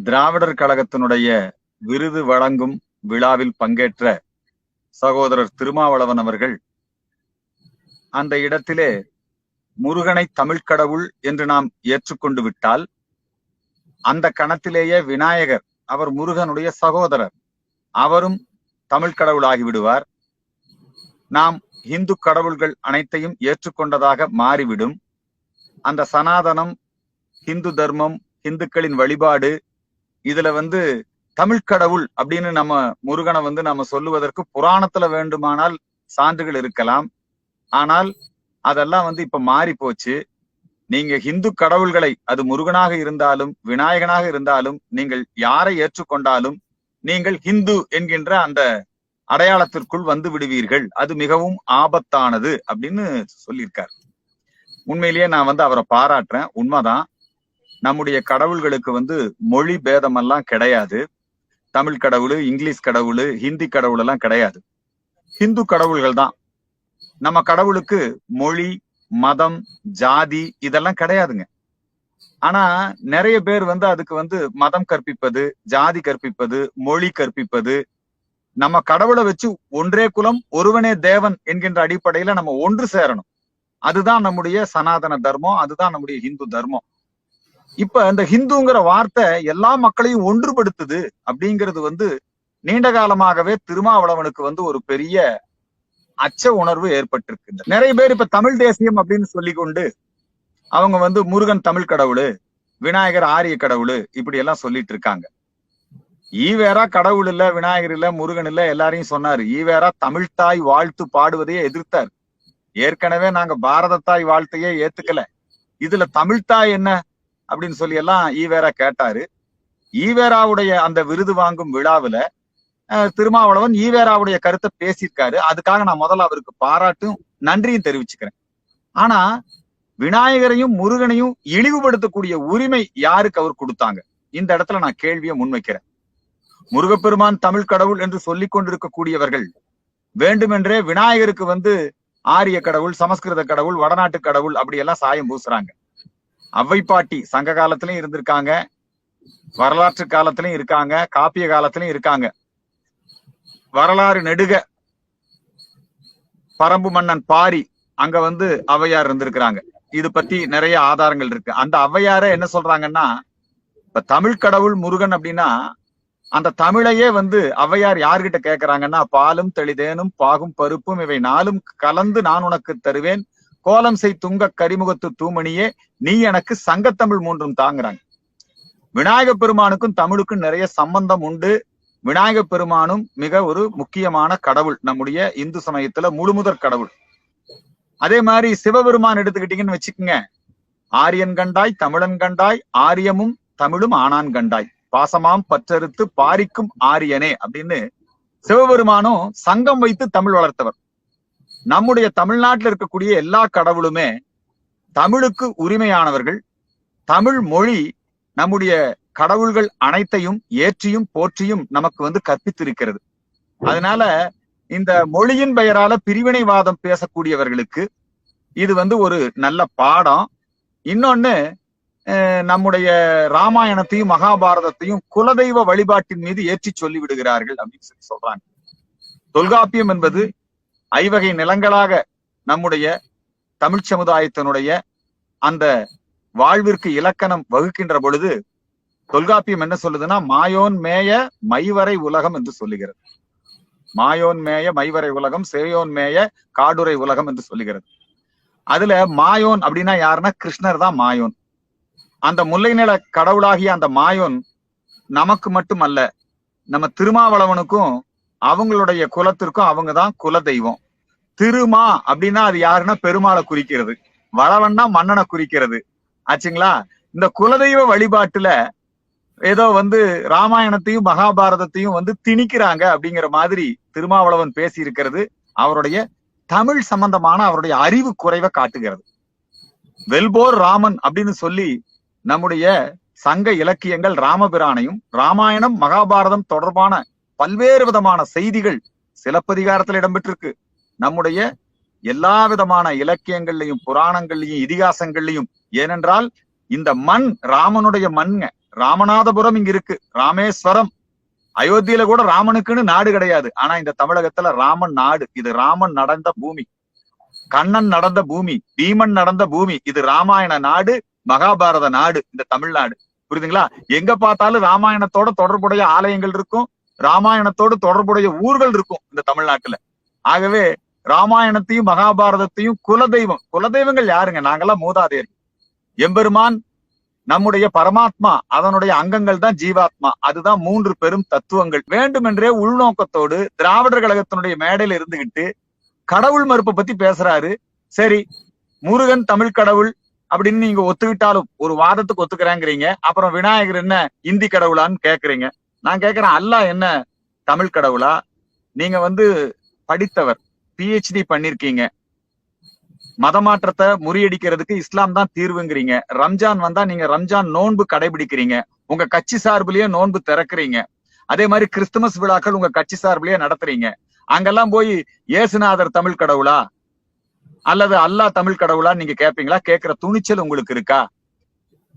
திராவிடர் கழகத்தினுடைய விருது வழங்கும் விழாவில் பங்கேற்ற சகோதரர் திருமாவளவன் அவர்கள் அந்த இடத்திலே முருகனை தமிழ் கடவுள் என்று நாம் ஏற்றுக்கொண்டு விட்டால் அந்த கணத்திலேயே விநாயகர், அவர் முருகனுடைய சகோதரர், அவரும் தமிழ் கடவுளாகி விடுவார். நாம் இந்து கடவுள்கள் அனைத்தையும் ஏற்றுக்கொண்டதாக மாறிவிடும். அந்த சனாதனம், இந்து தர்மம், இந்துக்களின் வழிபாடு, இதுல தமிழ் கடவுள் அப்படின்னு நம்ம முருகனை நம்ம சொல்லுவதற்கு புராணத்துல வேண்டுமானால் சான்றுகள் இருக்கலாம். ஆனால் அதெல்லாம் இப்ப மாறி போச்சு. நீங்க இந்து கடவுள்களை, அது முருகனாக இருந்தாலும் விநாயகனாக இருந்தாலும், நீங்கள் யாரை ஏற்றுக்கொண்டாலும் நீங்கள் இந்து என்கின்ற அந்த அடையாளத்திற்குள் வந்து விடுவீர்கள். அது மிகவும் ஆபத்தானது அப்படின்னு சொல்லியிருக்கார். உண்மையிலேயே நான் அவரை பாராட்டுறேன். உண்மைதான், நம்முடைய கடவுள்களுக்கு மொழி பேதம் எல்லாம் கிடையாது. தமிழ் கடவுள், இங்கிலீஷ் கடவுள், ஹிந்தி கடவுள் எல்லாம் கிடையாது. ஹிந்து கடவுள்கள் தான். நம்ம கடவுளுக்கு மொழி, மதம், ஜாதி இதெல்லாம் கிடையாதுங்க. ஆனா நிறைய பேர் அதுக்கு மதம் கற்பிப்பது, ஜாதி கற்பிப்பது, மொழி கற்பிப்பது, நம்ம கடவுளை வச்சு ஒன்றே குலம் ஒருவனே தேவன் என்கின்ற அடிப்படையில நம்ம ஒன்று சேரணும். அதுதான் நம்முடைய சனாதன தர்மம், அதுதான் நம்முடைய இந்து தர்மம். இப்ப இந்த ஹிந்துங்கிற வார்த்தை எல்லா மக்களையும் ஒன்றுபடுத்துது அப்படிங்கிறது நீண்ட காலமாகவே திருமாவளவனுக்கு ஒரு பெரிய அச்ச உணர்வு ஏற்பட்டிருக்கு. நிறைய பேர் இப்ப தமிழ் தேசியம் அப்படின்னு சொல்லி கொண்டு அவங்க முருகன் தமிழ் கடவுளு, விநாயகர் ஆரிய கடவுளு, இப்படி எல்லாம் சொல்லிட்டு இருக்காங்க. ஈவேரா கடவுள் இல்ல, விநாயகர் இல்ல, முருகன் இல்ல, எல்லாரையும் சொன்னாரு. ஈவேரா தமிழ்தாய் வாழ்த்து பாடுவதையே எதிர்த்தார். ஏற்கனவே நாங்க பாரத தாய் வாழ்த்தையே ஏத்துக்கல, இதுல தமிழ்தாய் என்ன அப்படின்னு சொல்லி எல்லாம் ஈவேரா கேட்டாரு. ஈவேராவுடைய அந்த விருது வாங்கும் விழாவுல திருமாவளவன் ஈவேராவுடைய கருத்தை பேசியிருக்காரு. அதுக்காக நான் முதல்ல அவருக்கு பாராட்டும் நன்றியும் தெரிவிச்சுக்கிறேன். ஆனா விநாயகரையும் முருகனையும் இழிவுபடுத்தக்கூடிய உரிமை யாருக்கு அவர் கொடுத்தாங்க? இந்த இடத்துல நான் கேள்வியை முன்வைக்கிறேன். முருகப்பெருமான் தமிழ் கடவுள் என்று சொல்லிக் கொண்டிருக்கக்கூடியவர்கள் வேண்டுமென்றே விநாயகருக்கு ஆரிய கடவுள், சமஸ்கிருத கடவுள், வடநாட்டு கடவுள் அப்படி எல்லாம் சாயம் பூசுறாங்க. அவ்வை பாட்டி சங்க காலத்திலயும் இருந்திருக்காங்க, வரலாற்று காலத்திலயும் இருக்காங்க, காப்பிய காலத்திலயும் இருக்காங்க. வரலாறு நெடுக பரம்பு மன்னன் பாரி அங்க ஔவையார் இருந்திருக்கிறாங்க. இது பத்தி நிறைய ஆதாரங்கள் இருக்கு. அந்த ஔவையார என்ன சொல்றாங்கன்னா, இப்ப தமிழ் கடவுள் முருகன் அப்படின்னா அந்த தமிழையே ஔவையார் யார்கிட்ட கேட்கிறாங்கன்னா, பாலும் தெளிதேனும் பாகும் பருப்பும் இவை நாளும் கலந்து நான் உனக்கு தருவேன், கோலம் செய் துங்க கரிமுகத்து தூமணியே நீ எனக்கு சங்கத்தமிழ் மூன்றும் தாங்குறாங்க. விநாயக பெருமானுக்கும் தமிழுக்கும் நிறைய சம்பந்தம் உண்டு. விநாயக பெருமானும் மிக ஒரு முக்கியமான கடவுள், நம்முடைய இந்து சமயத்துல முழுமுதற் கடவுள். அதே மாதிரி சிவபெருமான் எடுத்துக்கிட்டீங்கன்னு வச்சுக்கோங்க, ஆரியன் கண்டாய் தமிழன் கண்டாய் ஆரியமும் தமிழும் ஆனான் கண்டாய் பாசமாம் பற்றறுத்து பாரிக்கும் ஆரியனே அப்படின்னு சிவபெருமானும் சங்கம் வைத்து தமிழ் வளர்த்தவர். நம்முடைய தமிழ்நாட்டில் இருக்கக்கூடிய எல்லா கடவுளுமே தமிழுக்கு உரிமையானவர்கள். தமிழ் மொழி நம்முடைய கடவுள்கள் அனைத்தையும் ஏற்றியும் போற்றியும் நமக்கு கற்பித்திருக்கிறது. அதனால இந்த மொழியின் பெயரால பிரிவினைவாதம் பேசக்கூடியவர்களுக்கு இது ஒரு நல்ல பாடம். இன்னொன்னு, நம்முடைய ராமாயணத்தையும் மகாபாரதத்தையும் குலதெய்வ வழிபாட்டின் மீது ஏற்றி சொல்லி விடுகிறார்கள் அப்படின்னு சொல்லி சொல்றாங்க. தொல்காப்பியம் என்பது ஐவகை நிலங்களாக நம்முடைய தமிழ் சமுதாயத்தினுடைய அந்த வாழ்விற்கு இலக்கணம் வகுக்கின்ற பொழுது தொல்காப்பியம் என்ன சொல்லுதுன்னா, மாயோன் மேய மைவரை உலகம் என்று சொல்லுகிறது. மாயோன் மேய மைவரை உலகம், சேயோன் மேய காடுரை உலகம் என்று சொல்லுகிறது. அதுல மாயோன் அப்படின்னா யாருன்னா கிருஷ்ணர் தான் மாயோன். அந்த முல்லை நில கடவுளாகிய அந்த மாயோன் நமக்கு மட்டுமல்ல, நம்ம திருமாவளவனுக்கும் அவங்களுடைய குலத்திற்கும் அவங்கதான் குல தெய்வம். திருமா அப்படின்னா அது யாருன்னா பெருமாளை குறிக்கிறது, வளவன்னா மன்னனை குறிக்கிறது ஆச்சுங்களா. இந்த குலதெய்வ வழிபாட்டுல ஏதோ ராமாயணத்தையும் மகாபாரதத்தையும் திணிக்கிறாங்க அப்படிங்கிற மாதிரி திருமாவளவன் பேசி இருக்கிறது அவருடைய தமிழ் சம்பந்தமான அவருடைய அறிவு குறைவை காட்டுகிறது. வெல்போர் ராமன் அப்படின்னு சொல்லி நம்முடைய சங்க இலக்கியங்கள் ராமபிரானையும் ராமாயணம் மகாபாரதம் தொடர்பான பல்வேறு விதமான செய்திகள் சிலப்பதிகாரத்தில் இடம்பெற்றிருக்கு. நம்முடைய எல்லா விதமான இலக்கியங்கள்லையும் புராணங்கள்லையும் இதிகாசங்கள்லையும். ஏனென்றால் இந்த மண் ராமனுடைய மண்ங்க, ராமநாதபுரம் இங்க இருக்கு, ராமேஸ்வரம், அயோத்தியில கூட ராமனுக்குன்னு நாடு கிடையாது. ஆனா இந்த தமிழகத்துல ராமன் நாடு. இது ராமன் நடந்த பூமி, கண்ணன் நடந்த பூமி, பீமன் நடந்த பூமி. இது ராமாயண நாடு, மகாபாரத நாடு இந்த தமிழ்நாடு. புரியுதுங்களா? எங்க பார்த்தாலும் ராமாயணத்தோட தொடர்புடைய ஆலயங்கள் இருக்கும், ராமாயணத்தோடு தொடர்புடைய ஊர்கள் இருக்கும் இந்த தமிழ்நாட்டுல. ஆகவே ராமாயணத்தையும் மகாபாரதத்தையும் குலதெய்வங்கள் யாருங்க? நாங்கெல்லாம் மூதாதையர். எம்பெருமான் நம்முடைய பரமாத்மா, அதனுடைய அங்கங்கள் தான் ஜீவாத்மா. அதுதான் 3 பெரும் தத்துவங்கள். வேண்டுமென்றே உள்நோக்கத்தோடு திராவிடர் கழகத்தினுடைய மேடையில இருந்துகிட்டு கடவுள் மறுப்பை பத்தி பேசுறாரு. சரி, முருகன் தமிழ் கடவுள் அப்படின்னு நீங்க ஒத்துக்கிட்டாலும் ஒரு வாதத்துக்கு ஒத்துக்கிறேங்கிறீங்க. அப்புறம் விநாயகர் என்ன இந்தி கடவுளான்னு கேக்குறீங்க. நான் கேக்குறேன், அல்லாஹ் என்ன தமிழ் கடவுளா? நீங்க படித்தவர், PhD பண்ணிருக்கீங்க. மதமாற்றத்தை முறியடிக்கிறதுக்கு இஸ்லாம் தான் தீர்வுங்கிறீங்க. ரம்ஜான் வந்தா நீங்க ரம்ஜான் நோன்பு கடைபிடிக்கிறீங்க, உங்க கட்சி சார்பிலேயே நோன்பு திறக்கிறீங்க. அதே மாதிரி கிறிஸ்துமஸ் விழாக்கள் உங்க கட்சி சார்பிலேயே நடத்துறீங்க. அங்கெல்லாம் போய் இயேசுநாதர் தமிழ் கடவுளா அல்லது அல்லாஹ் தமிழ் கடவுளா நீங்க கேட்பீங்களா? கேட்கிற துணிச்சல் உங்களுக்கு இருக்கா?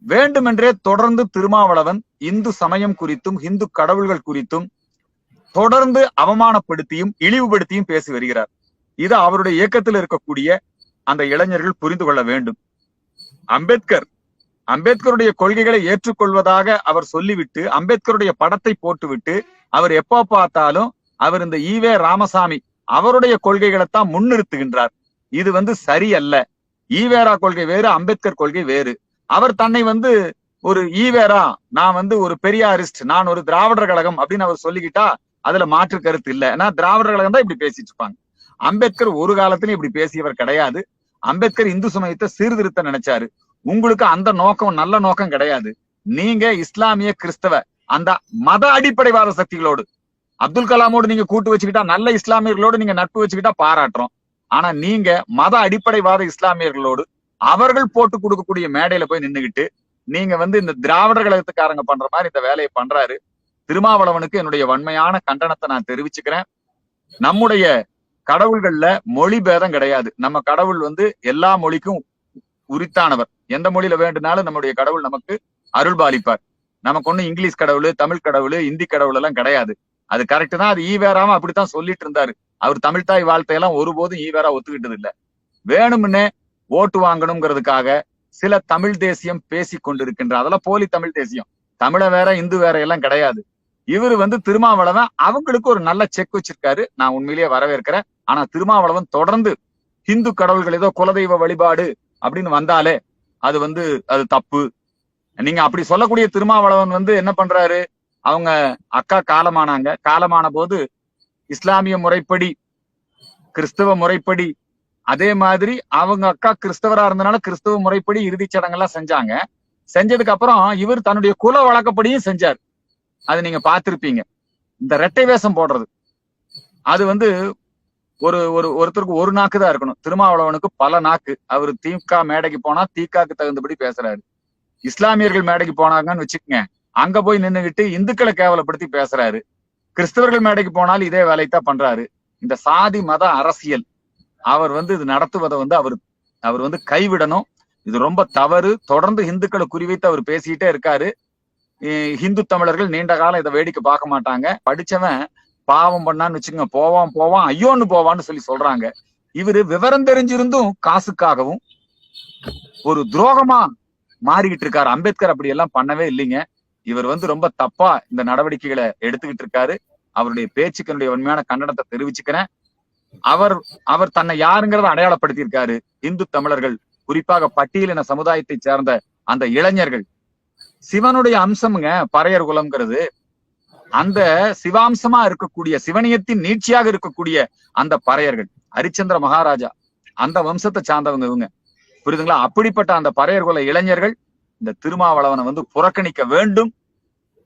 வேண்டுமென்றே தொடர்ந்து திருமாவளவன் இந்து சமயம் குறித்தும் இந்து கடவுள்கள் குறித்தும் தொடர்ந்து அவமானப்படுத்தியும் இழிவுபடுத்தியும் பேசி வருகிறார். இது அவருடைய இயக்கத்தில் இருக்கக்கூடிய அந்த இளைஞர்கள் புரிந்து கொள்ள வேண்டும். அம்பேத்கருடைய கொள்கைகளை ஏற்றுக்கொள்வதாக அவர் சொல்லிவிட்டு அம்பேத்கருடைய படத்தை போட்டுவிட்டு அவர் எப்ப பார்த்தாலும் அவர் இந்த ஈவே ராமசாமி அவருடைய கொள்கைகளைத்தான் முன்னிறுத்துகின்றார். இது சரியல்ல. ஈவேரா கொள்கை வேறு, அம்பேத்கர் கொள்கை வேறு. அவர் தன்னை ஒரு ஈவேரா, நான் ஒரு பெரியாரிஸ்ட், நான் ஒரு திராவிடர் கழகம் அப்படின்னு அவர் சொல்லிக்கிட்டா அதுல மாற்று கருத்து இல்ல. ஏன்னா திராவிடர் கழகம் தான் இப்படி பேசிட்டு இருப்பாங்க. அம்பேத்கர் ஒரு காலத்திலும் இப்படி பேசியவர் கிடையாது. அம்பேத்கர் இந்து சமயத்தை சீர்திருத்த நினைச்சாரு. உங்களுக்கு அந்த நோக்கம், நல்ல நோக்கம் கிடையாது. நீங்க இஸ்லாமிய கிறிஸ்தவ அந்த மத அடிப்படைவாத சக்திகளோடு அப்துல் கலாமோடு நீங்க கூட்டு வச்சுக்கிட்டா, நல்ல இஸ்லாமியர்களோடு நீங்க நட்பு வச்சுக்கிட்டா பாராட்டுறோம். ஆனா நீங்க மத அடிப்படைவாத இஸ்லாமியர்களோடு அவர்கள் போட்டு கொடுக்கக்கூடிய மேடையில போய் நின்னுகிட்டு நீங்க இந்த திராவிடர் கழகத்துக்காரங்க பண்ற மாதிரி இந்த வேலையை பண்றாரு. திருமாவளவனுக்கு என்னுடைய வன்மையான கண்டனத்தை நான் தெரிவிச்சுக்கிறேன். நம்முடைய கடவுள்கள்ல மொழி பேதம் கிடையாது. நம்ம கடவுள் எல்லா மொழிக்கும் உரித்தானவர். எந்த மொழியில வேண்டுனாலும் நம்முடைய கடவுள் நமக்கு அருள் பாலிப்பார். நமக்கு ஒண்ணு இங்கிலீஷ் கடவுள், தமிழ் கடவுள், இந்தி கடவுள் எல்லாம் கிடையாது. அது கரெக்ட் தான். அது ஈவேராம அப்படித்தான் சொல்லிட்டு இருந்தாரு. அவர் தமிழ்தாய் வாழ்த்தையெல்லாம் ஒருபோதும் ஈவேரா ஒத்துக்கிட்டது இல்ல. வேணும்னே ஓட்டு வாங்கணுங்கிறதுக்காக சில தமிழ் தேசியம் பேசி கொண்டிருக்கின்ற, அதெல்லாம் போலி தமிழ் தேசியம். தமிழ வேற இந்து வேற எல்லாம் கிடையாது. இவரு திருமாவளவன் அவங்களுக்கு ஒரு நல்ல செக் வச்சிருக்காரு. நான் உண்மையிலேயே வரவேற்கிறேன். ஆனா திருமாவளவன் தொடர்ந்து இந்து கடவுள்கள் ஏதோ குலதெய்வ வழிபாடு அப்படின்னு வந்தாலே அது தப்பு. நீங்க அப்படி சொல்லக்கூடிய திருமாவளவன் என்ன பண்றாரு? அவங்க அக்கா காலமானாங்க. காலமான போது இஸ்லாமிய முறைப்படி, கிறிஸ்தவ முறைப்படி, அதே மாதிரி அவங்க அக்கா கிறிஸ்தவரா இருந்தனால கிறிஸ்தவ முறைப்படி இறுதி சடங்கெல்லாம் செஞ்சாங்க. செஞ்சதுக்கு அப்புறம் இவர் தன்னுடைய குல வழக்கப்படியும் செஞ்சார். அது நீங்க பார்த்திருப்பீங்க. இந்த ரெட்டை வேஷம் போடுறது அது ஒருத்தருக்கு ஒரு நாக்கு தான் இருக்கணும். திருமாவளவனுக்கு பல நாக்கு. அவரு திமுக மேடைக்கு போனா தீக்காக்கு தகுந்தபடி பேசுறாரு. இஸ்லாமியர்கள் மேடைக்கு போனாங்கன்னு வச்சுக்கோங்க, அங்க போய் நின்னுகிட்டு இந்துக்களை கேவலப்படுத்தி பேசுறாரு. கிறிஸ்தவர்கள் மேடைக்கு போனாலும் இதே வேலைத்தான் பண்றாரு. இந்த சாதி மத அரசியல் அவர் இது நடத்துவதை அவர் கைவிடணும். இது ரொம்ப தவறு. தொடர்ந்து இந்துக்களை குறிவைத்து அவர் பேசிக்கிட்டே இருக்காரு. ஹிந்து தமிழர்கள் நீண்ட காலம் இதை வேடிக்கை பார்க்க மாட்டாங்க. படிச்சவன் பாவம் பண்ணான்னு வச்சுக்கோங்க, போவான் ஐயோன்னு போவான்னு சொல்றாங்க. இவரு விவரம் தெரிஞ்சிருந்தும் காசுக்காகவும் ஒரு துரோகமா மாறிக்கிட்டு இருக்காரு. அம்பேத்கர் அப்படி எல்லாம் பண்ணவே இல்லைங்க. இவர் ரொம்ப தப்பா இந்த நடவடிக்கைகளை எடுத்துக்கிட்டு இருக்காரு. அவருடைய பேச்சுக்கு என்னுடைய உண்மையான கண்டனத்தை தெரிவிச்சுக்கிறேன். அவர் தன்னை யாருங்கிறத அடையாளப்படுத்தி இருக்காரு. இந்து தமிழர்கள், குறிப்பாக பட்டியலின சமுதாயத்தை சேர்ந்த அந்த இளைஞர்கள், சிவனுடைய அம்சம்ங்க பறையர் குலம்ங்கிறது. அந்த சிவாம்சமா இருக்கக்கூடிய, சிவனியத்தின் நீட்சியாக இருக்கக்கூடிய அந்த பறையர்கள், ஹரிச்சந்திர மகாராஜா அந்த வம்சத்தை சார்ந்தவங்க இவங்க. புரியுதுங்களா? அப்படிப்பட்ட அந்த பறையர் குல இளைஞர்கள் இந்த திருமாவளவனை புறக்கணிக்க வேண்டும்.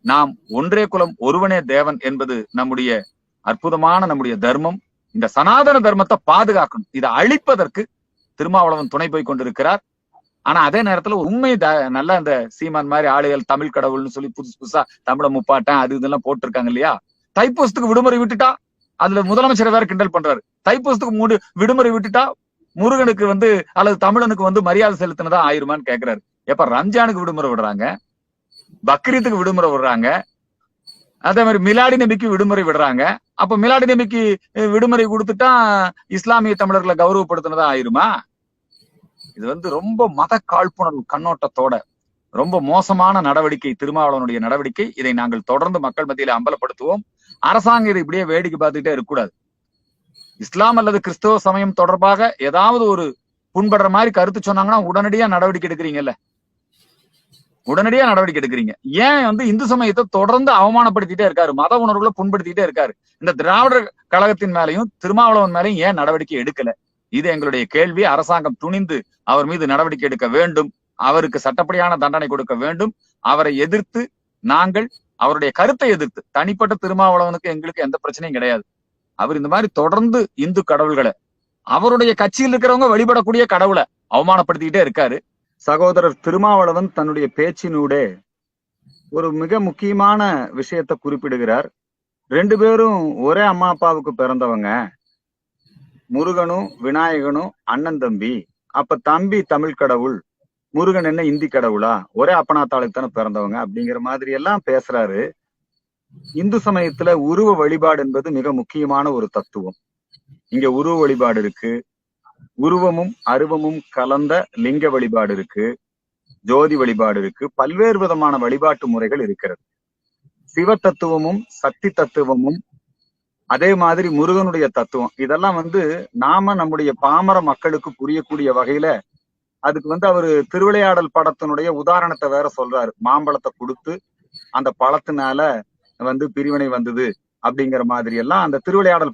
நாம் ஒன்றே குலம் ஒருவனே தேவன் என்பது நம்முடைய அற்புதமான நம்முடைய தர்மம். இந்த சனாதன தர்மத்தை பாதுகாக்கணும். இதை அழிப்பதற்கு திருமாவளவன் துணை போய் கொண்டிருக்கிறார். ஆனா அதே நேரத்துல உண்மை நல்லா இந்த சீமான் மாதிரி ஆளுகள் தமிழ் கடவுள்னு சொல்லி புதுசு புதுசா தமிழ முப்பாட்டன் அது இதெல்லாம் போட்டிருக்காங்க இல்லையா? தைப்பூசத்துக்கு விடுமுறை விட்டுட்டா அதுல முதலமைச்சரை வேற கிண்டல் பண்றாரு. தைப்பூசத்துக்கு விடுமுறை விட்டுட்டா முருகனுக்கு அல்லது தமிழனுக்கு மரியாதை செலுத்தினதா ஆயிருமான்னு கேக்குறாரு. எப்ப ரம்ஜானுக்கு விடுமுறை விடுறாங்க? பக்ரீத்துக்கு விடுமுறை விடுறாங்க, அதே மாதிரி மிலாடி நபிக்கு விடுமுறை விடுறாங்க. அப்ப மிலாடி நபிக்கு விடுமுறை கொடுத்துட்டா இஸ்லாமிய தமிழர்களை கௌரவப்படுத்தினதா ஆயிருமா? இது ரொம்ப மத காழ்ப்புணர்வு கண்ணோட்டத்தோட ரொம்ப மோசமான நடவடிக்கை திருமாவளவனுடைய நடவடிக்கை. இதை நாங்கள் தொடர்ந்து மக்கள் மத்தியில அம்பலப்படுத்துவோம். அரசாங்கம் இதை இப்படியே வேடிக்கை பார்த்துக்கிட்டே இருக்கக்கூடாது. இஸ்லாம் அல்லது கிறிஸ்தவ சமயம் தொடர்பாக ஏதாவது ஒரு புண்படுற மாதிரி கருத்து சொன்னாங்கன்னா உடனடியா நடவடிக்கை எடுக்கிறீங்கல்ல, உடனடியா நடவடிக்கை எடுக்கிறீங்க. ஏன் இந்து சமயத்தை தொடர்ந்து அவமானப்படுத்திட்டே இருக்காரு, மத உணர்வுகளை புண்படுத்திட்டே இருக்காரு? இந்த திராவிடர் கழகத்தின் மேலையும் திருமாவளவன் மேலையும் ஏன் நடவடிக்கை எடுக்கல? இது எங்களுடைய கேள்வி. அரசாங்கம் துணிந்து அவர் மீது நடவடிக்கை எடுக்க வேண்டும், அவருக்கு சட்டப்படியான தண்டனை கொடுக்க வேண்டும். அவரை எதிர்த்து நாங்கள் அவருடைய கருத்தை எதிர்த்து, தனிப்பட்ட திருமாவளவனுக்கு எங்களுக்கு எந்த பிரச்சனையும் கிடையாது. அவர் இந்த மாதிரி தொடர்ந்து இந்து கடவுள்களை, அவருடைய கட்சியில் இருக்கிறவங்க வழிபடக்கூடிய கடவுளை அவமானப்படுத்திக்கிட்டே இருக்காரு. சகோதரர் திருமாவளவன் தன்னுடைய பேச்சினூடே ஒரு மிக முக்கியமான விஷயத்தை குறிப்பிடுகிறார். 2 பேரும் ஒரே அம்மா அப்பாவுக்கு பிறந்தவங்க, முருகனும் விநாயகனும் அண்ணன் தம்பி. அப்ப தம்பி தமிழ் கடவுள், முருகன் என்ன இந்தி கடவுளா? ஒரே அப்பனாத்தாளுக்கு தானே பிறந்தவங்க அப்படிங்கிற மாதிரி எல்லாம் பேசுறாரு. இந்து சமயத்துல உருவ வழிபாடு என்பது மிக முக்கியமான ஒரு தத்துவம். இங்க உருவ வழிபாடு இருக்கு, உருவமும் அருவமும் கலந்த லிங்க வழிபாடு இருக்கு, ஜோதி வழிபாடு இருக்கு, பல்வேறு விதமான வழிபாட்டு முறைகள் இருக்கிறது. சிவ தத்துவமும் சக்தி தத்துவமும் அதே மாதிரி முருகனுடைய தத்துவம், இதெல்லாம் நாம நம்முடைய பாமர மக்களுக்கு புரியக்கூடிய வகையில அதுக்கு அவரு திருவிளையாடல் படத்தினுடைய உதாரணத்தை வேற சொல்றாரு. மாம்பழத்தை கொடுத்து அந்த பழத்தினால பிரிவினை வந்தது அப்படிங்கிற மாதிரி எல்லாம் அந்த திருவிளையாடல்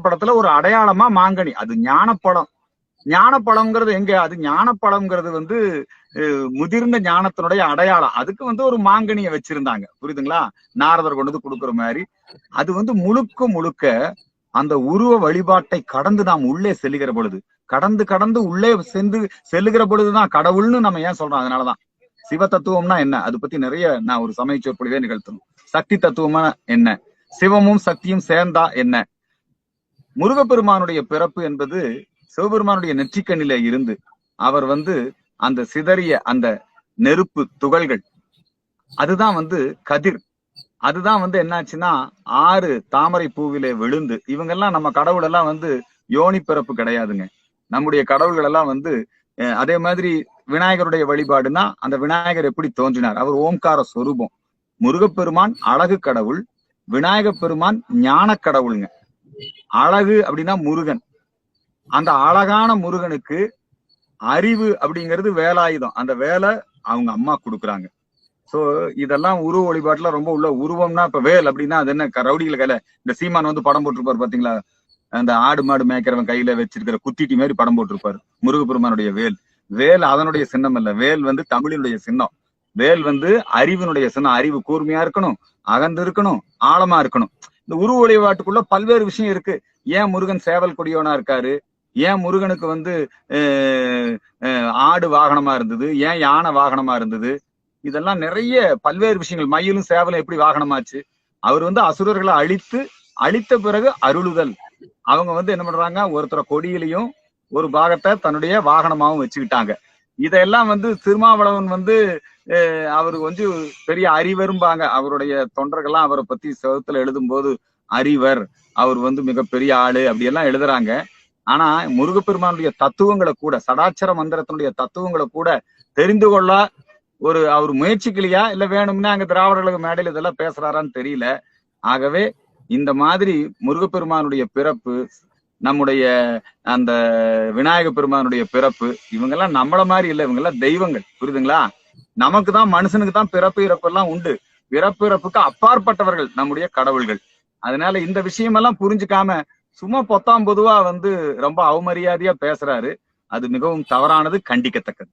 படத்துல ஒரு அடையாளமா மாங்கனி, அது ஞானப்பழம். ஞானப்பழம்ங்கிறது எங்க? அது ஞானப்பழம்ங்கிறது முதிர்ந்த ஞானத்தினுடைய அடையாளம். அதுக்கு ஒரு மாங்கனியை வச்சிருந்தாங்க, புரியுதுங்களா? நாரதர் கொண்டு கொடுக்குற மாதிரி. அது முழுக்க முழுக்க அந்த உருவ வழிபாட்டை கடந்து நாம் உள்ளே செல்லுகிற பொழுது, கடந்து உள்ளே செல்லுகிற பொழுதுதான் கடவுள்னு நம்ம ஏன் சொல்றோம்? அதனாலதான் சிவ தத்துவம்னா என்ன, அது பத்தி நிறைய நான் ஒரு சமய சொற்பொழிவே நிகழ்த்தணும். சக்தி தத்துவமா என்ன, சிவமும் சக்தியும் சேர்ந்தா என்ன? முருகப்பெருமானுடைய பிறப்பு என்பது சிவபெருமானுடைய நெற்றிக்கண்ணில இருந்து அவர் அந்த சிதறிய அந்த நெருப்பு துகள்கள், அதுதான் கதிர். அதுதான் என்னாச்சுன்னா 6 தாமரை பூவிலே விழுந்து, இவங்கெல்லாம் நம்ம கடவுள் எல்லாம் யோனி பிறப்பு கிடையாதுங்க. நம்முடைய கடவுள்கள் எல்லாம் அதே மாதிரி விநாயகருடைய வழிபாடுனா அந்த விநாயகர் எப்படி தோன்றினார்? அவர் ஓம்கார சொரூபம். முருகப்பெருமான் அழகு கடவுள், விநாயக பெருமான் ஞான கடவுளுங்க. அழகு அப்படின்னா முருகன். அந்த அழகான முருகனுக்கு அறிவு அப்படிங்கிறது வேலாயுதம். அந்த வேலை அவங்க அம்மா கொடுக்குறாங்க. சோ இதெல்லாம் உருவ வழிபாட்டுல ரொம்ப உள்ள உருவம்னா, இப்ப வேல் அப்படின்னா அது என்ன, ரவுடிகள் கையில இந்த சீமான் படம் போட்டிருப்பாரு பாத்தீங்களா? அந்த ஆடு மாடு மேய்க்கிறவன் கையில வச்சிருக்கிற குத்திட்டி மாதிரி படம் போட்டிருப்பாரு. முருகப்பெருமானுடைய வேல். வேல் அதனுடைய சின்னம் இல்ல, வேல் தமிழினுடைய சின்னம். வேல் அறிவினுடைய சின்னம். அறிவு கூர்மையா இருக்கணும், அகந்து இருக்கணும், ஆழமா இருக்கணும். இந்த உருவ வழிபாட்டுக்குள்ள பல்வேறு விஷயம் இருக்கு. ஏன் முருகன் சேவல் கொடியோனா இருக்காரு? ஏன் முருகனுக்கு ஆடு வாகனமா இருந்தது? ஏன் யானை வாகனமா இருந்தது? இதெல்லாம் நிறைய பல்வேறு விஷயங்கள். மயிலும் சேவலும் எப்படி வாகனமாச்சு? அவர் அசுரர்களை அழித்த பிறகு அருளுதல். அவங்க என்ன பண்றாங்க, ஒருத்தர கொடியிலையும் ஒரு பாகத்தை தன்னுடைய வாகனமாவும் வச்சுக்கிட்டாங்க. இதெல்லாம் திருமாவளவன் அவரு பெரிய அறிவரும்பாங்க. அவருடைய தொண்டர்கள்லாம் அவரை பத்தி செவத்துல எழுதும் போது அறிவர், அவர் மிகப்பெரிய ஆளு அப்படி எல்லாம் எழுதுறாங்க. ஆனா முருகப்பெருமானுடைய தத்துவங்களை கூட, சடாட்சர மந்திரத்தினுடைய தத்துவங்களை கூட தெரிந்து கொள்ள அவர் முயற்சிக்கலையா, இல்ல வேணும்னா அங்க திராவிடர்களுக்கு மேடையில் இதெல்லாம் பேசுறாரான்னு தெரியல. ஆகவே இந்த மாதிரி முருகப்பெருமானுடைய பிறப்பு, நம்முடைய அந்த விநாயக பெருமானுடைய பிறப்பு, இவங்கெல்லாம் நம்மள மாதிரி இல்ல, இவங்கெல்லாம் தெய்வங்கள், புரியுதுங்களா? நமக்கு தான், மனுஷனுக்கு தான் பிறப்பு இறப்பு எல்லாம் உண்டு. பிறப்பு இறப்புக்கு அப்பாற்பட்டவர்கள் நம்முடைய கடவுள்கள். அதனால இந்த விஷயமெல்லாம் புரிஞ்சுக்காம சும்மா பொத்தாம் பொதுவா ரொம்ப அவமரியாதையா பேசுறாரு. அது மிகவும் தவறானது, கண்டிக்கத்தக்கது.